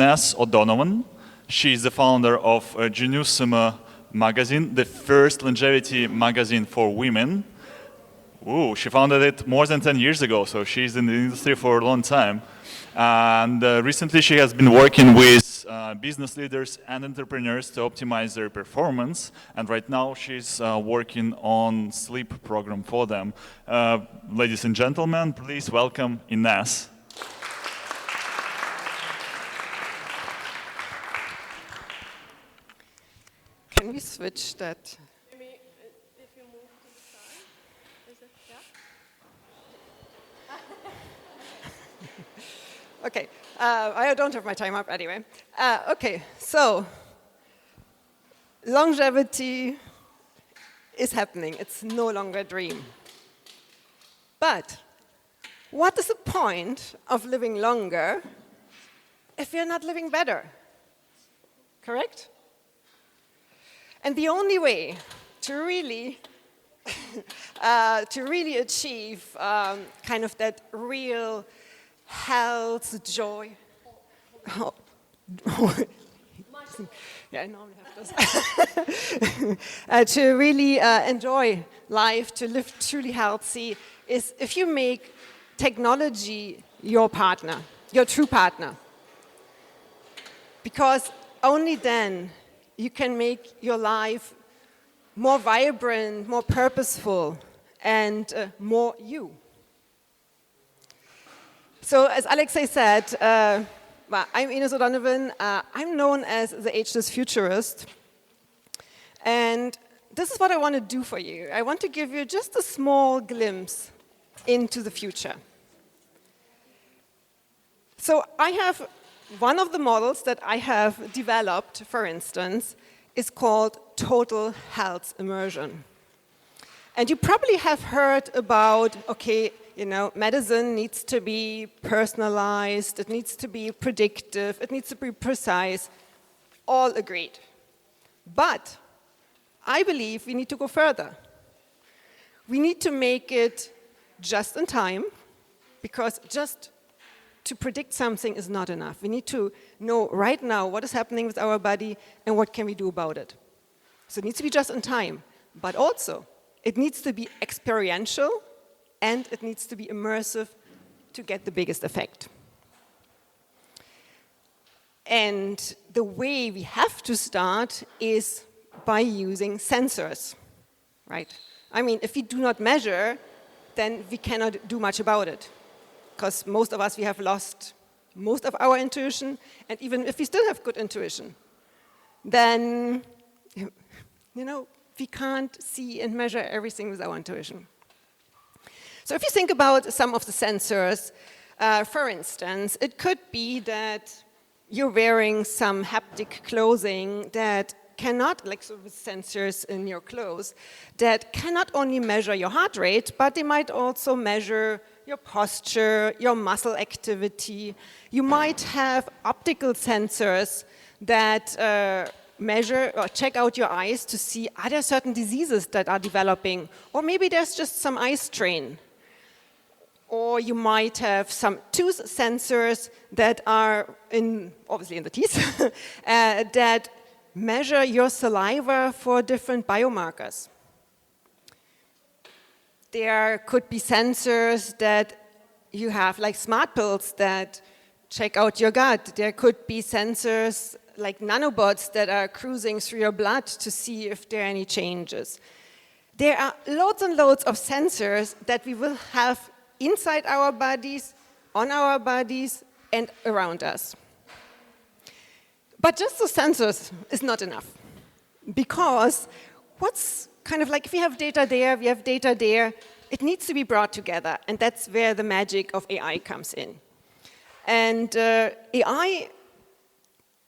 Ines O'Donovan. She's the founder of Genusima magazine, the first longevity magazine for women. Ooh, she founded it more than 10 years ago, so she's in the industry for a long time. And recently she has been working with business leaders and entrepreneurs to optimize their performance. And right now she's working on sleep program for them. Ladies and gentlemen, please welcome Ines. Can we switch that? Maybe if you move to the side, is it, yeah? Okay, I don't have my time up anyway. Okay, so longevity is happening. It's no longer a dream. But what is the point of living longer if we're not living better? Correct? And the only way to really achieve kind of that real health, joy. Oh. Yeah, I normally have this. To really enjoy life, to live truly healthy, is if you make technology your partner, your true partner. Because only then you can make your life more vibrant, more purposeful, and more you. So as Alexei said, well, I'm Ines O'Donovan. I'm known as the ageless futurist. And this is what I want to do for you. I want to give you just a small glimpse into the future. So I have one of the models that I have developed, for instance, is called total health immersion. And you probably have heard about, okay, you know, medicine needs to be personalized, it needs to be predictive, it needs to be precise. All agreed. But I believe we need to go further. We need to make it just in time, because just to predict something is not enough. We need to know right now what is happening with our body and what can we do about it. So it needs to be just in time, but also it needs to be experiential and it needs to be immersive to get the biggest effect. And the way we have to start is by using sensors, right? I mean, if we do not measure, then we cannot do much about it. Because most of us, we have lost most of our intuition, and even if we still have good intuition, then, you know, we can't see and measure everything with our intuition. So if you think about some of the sensors, for instance, it could be that you're wearing some haptic clothing that cannot, like so with sensors in your clothes, that cannot only measure your heart rate, but they might also measure your posture, your muscle activity. You might have optical sensors that measure or check out your eyes to see, are there certain diseases that are developing? Or maybe there's just some eye strain. Or you might have some tooth sensors that are obviously in the teeth, that measure your saliva for different biomarkers. There could be sensors that you have, like smart pills that check out your gut. There could be sensors like nanobots that are cruising through your blood to see if there are any changes. There are loads and loads of sensors that we will have inside our bodies, on our bodies, and around us. But just the sensors is not enough. Because what's kind of like, if we have data there, we have data there, it needs to be brought together. And that's where the magic of AI comes in. And AI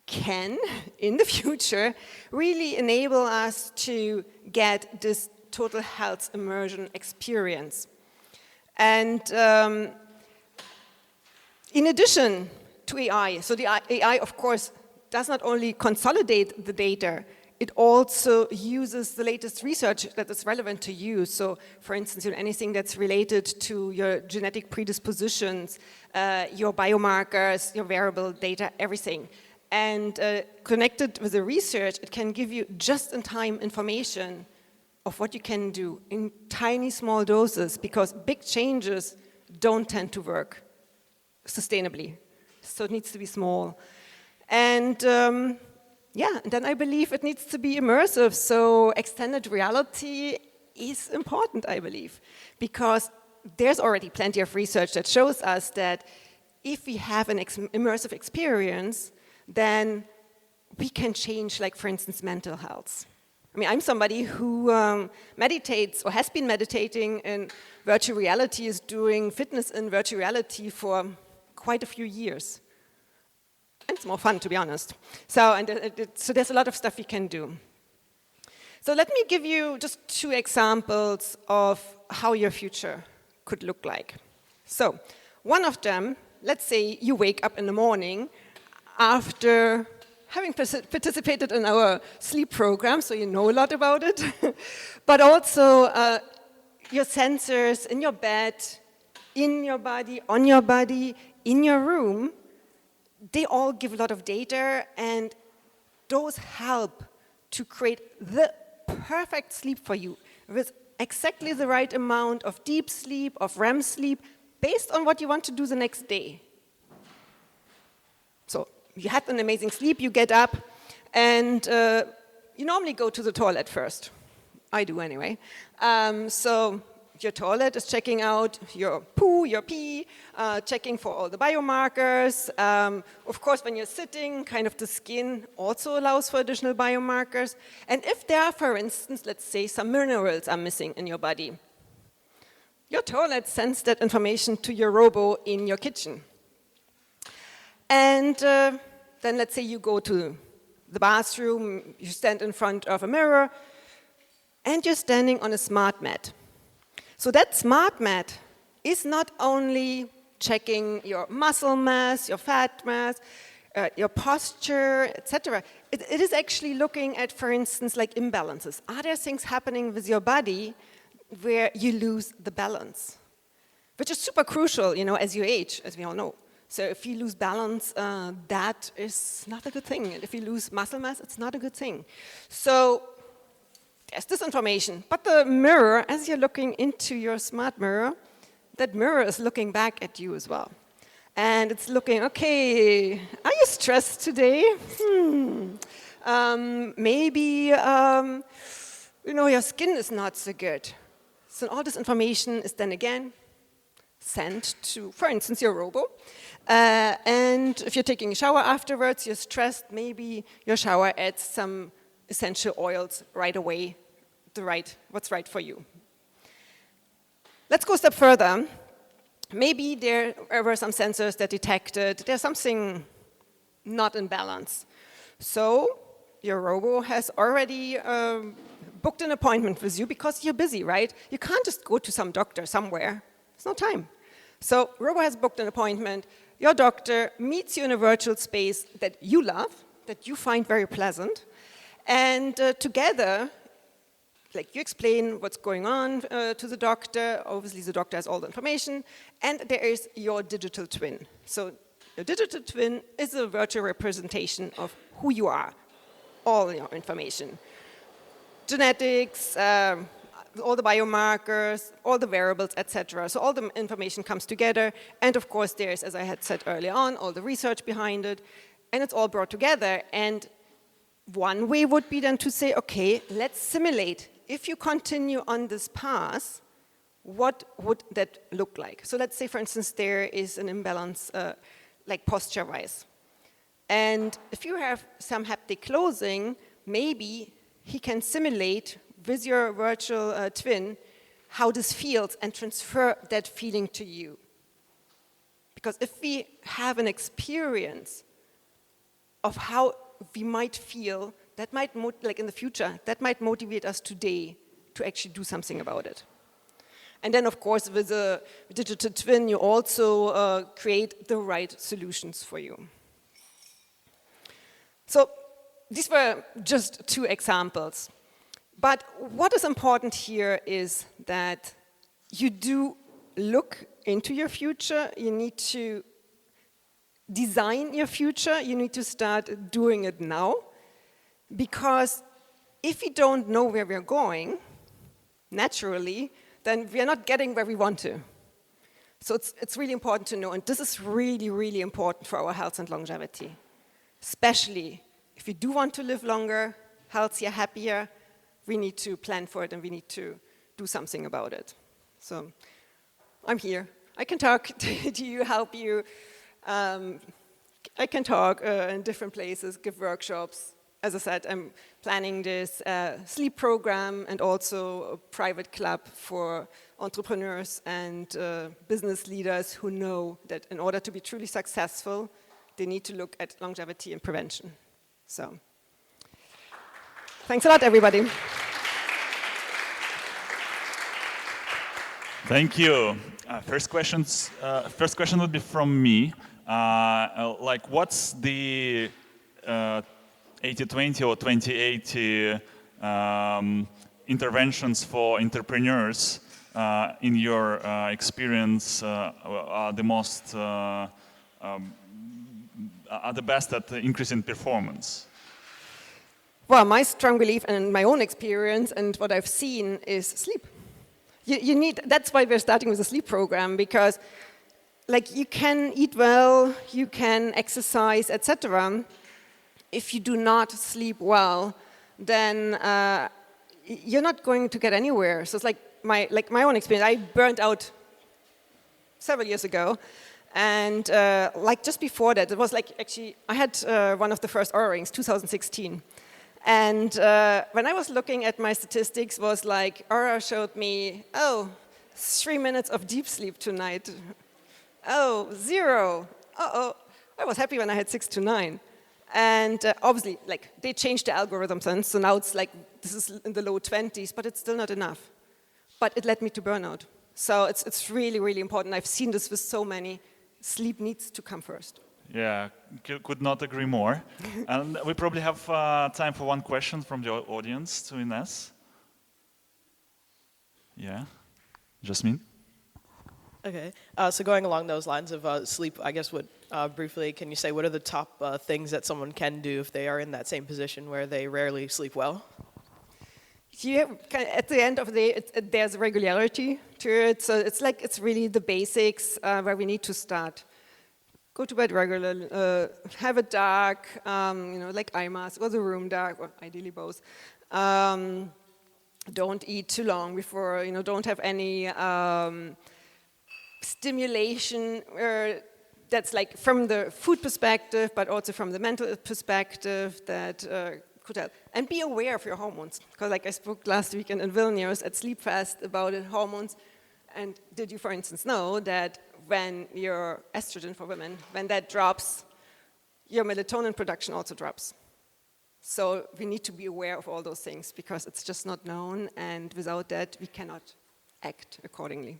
can, in the future, really enable us to get this total health immersion experience. And in addition to AI, so the AI, of course, does not only consolidate the data, it also uses the latest research that is relevant to you. So, for instance, anything that's related to your genetic predispositions, your biomarkers, your wearable data, everything. And connected with the research, it can give you just-in-time information of what you can do in tiny, small doses, because big changes don't tend to work sustainably. So it needs to be small. And yeah, and then I believe it needs to be immersive. So extended reality is important, I believe, because there's already plenty of research that shows us that if we have an immersive experience, then we can change, like, for instance, mental health. I mean, I'm somebody who meditates or has been meditating in virtual reality, is doing fitness in virtual reality for quite a few years. And it's more fun, to be honest. So, so there's a lot of stuff you can do. So let me give you just 2 examples of how your future could look like. So one of them, let's say you wake up in the morning after having participated in our sleep program, so you know a lot about it, but also your sensors in your bed, in your body, on your body, in your room, they all give a lot of data, and those help to create the perfect sleep for you with exactly the right amount of deep sleep, of REM sleep, based on what you want to do the next day. So you had an amazing sleep, you get up, and you normally go to the toilet first. I do anyway. So your toilet is checking out your poo, your pee, checking for all the biomarkers. Of course, when you're sitting, kind of the skin also allows for additional biomarkers. And if there are, for instance, let's say some minerals are missing in your body, your toilet sends that information to your robo in your kitchen. And then let's say you go to the bathroom, you stand in front of a mirror, and you're standing on a smart mat. So that smart mat is not only checking your muscle mass, your fat mass, your posture, etc. It is actually looking at, for instance, like imbalances. Are there things happening with your body where you lose the balance? Which is super crucial, as you age, as we all know. So if you lose balance, that is not a good thing. And if you lose muscle mass, it's not a good thing. So there's this information. But the mirror, as you're looking into your smart mirror, that mirror is looking back at you as well. And it's looking, okay, are you stressed today? Maybe, your skin is not so good. So all this information is then again sent to, for instance, your robo. And if you're taking a shower afterwards, you're stressed, maybe your shower adds some essential oils right away, what's right for you. Let's go a step further. Maybe there were some sensors that detected there's something not in balance. So your robo has already booked an appointment with you because you're busy, right? You can't just go to some doctor somewhere. There's no time. So robo has booked an appointment. Your doctor meets you in a virtual space that you love, that you find very pleasant, and together, like, you explain what's going on to the doctor. Obviously, the doctor has all the information, and there is your digital twin. So your digital twin is a virtual representation of who you are, all your information. Genetics, all the biomarkers, all the variables, etc. So all the information comes together, and of course there's, as I had said earlier on, all the research behind it, and it's all brought together. And one way would be then to say, okay, let's simulate. If you continue on this path, what would that look like? So let's say, for instance, there is an imbalance, like posture-wise. And if you have some haptic closing, maybe he can simulate with your virtual twin how this feels and transfer that feeling to you. Because if we have an experience of how we might feel, that might, like in the future, that might motivate us today to actually do something about it. And then, of course, with a digital twin, you also create the right solutions for you. So these were just 2 examples. But what is important here is that you do look into your future. You need to design your future. You need to start doing it now. Because if we don't know where we're going, naturally, then we're not getting where we want to. So it's really important to know, and this is really, really important for our health and longevity. Especially if we do want to live longer, healthier, happier, we need to plan for it and we need to do something about it. So I'm here. I can talk to you, help you. I can talk in different places, give workshops. As I said, I'm planning this sleep program and also a private club for entrepreneurs and business leaders who know that in order to be truly successful, they need to look at longevity and prevention. So, thanks a lot, everybody. Thank you. First question would be from me. Like, what's the 80-20 or 20-80 interventions for entrepreneurs in your experience are the most are the best at increasing performance? Well, my strong belief and my own experience and what I've seen is sleep. You need, that's why we're starting with a sleep program, because like you can eat well, you can exercise, etc. If you do not sleep well, then you're not going to get anywhere. So it's like my own experience. I burned out several years ago, and like just before that, it was like actually I had one of the first Oura rings, 2016. And when I was looking at my statistics, was like Oura showed me, 3 minutes of deep sleep tonight. 0. I was happy when I had 6 to 9. And obviously, like they changed the algorithms, and so now it's like this is in the low 20s, but it's still not enough. But it led me to burnout. So it's really, really important. I've seen this with so many. Sleep needs to come first. Yeah, could not agree more. And we probably have time for one question from the audience to Ines. Yeah, Jasmine? Okay, so going along those lines of sleep, I guess briefly, can you say what are the top things that someone can do if they are in that same position where they rarely sleep well? At the end of the day, there's regularity to it. So it's really the basics where we need to start. Go to bed regularly, have it dark, like eye mask, or the room dark, or ideally both. Don't eat too long before, don't have any stimulation that's like from the food perspective, but also from the mental perspective that could help. And be aware of your hormones, because like I spoke last week in Vilnius at Sleep Fest about hormones. And did you, for instance, know that when your estrogen for women, when that drops, your melatonin production also drops. So we need to be aware of all those things because it's just not known, and without that, we cannot act accordingly.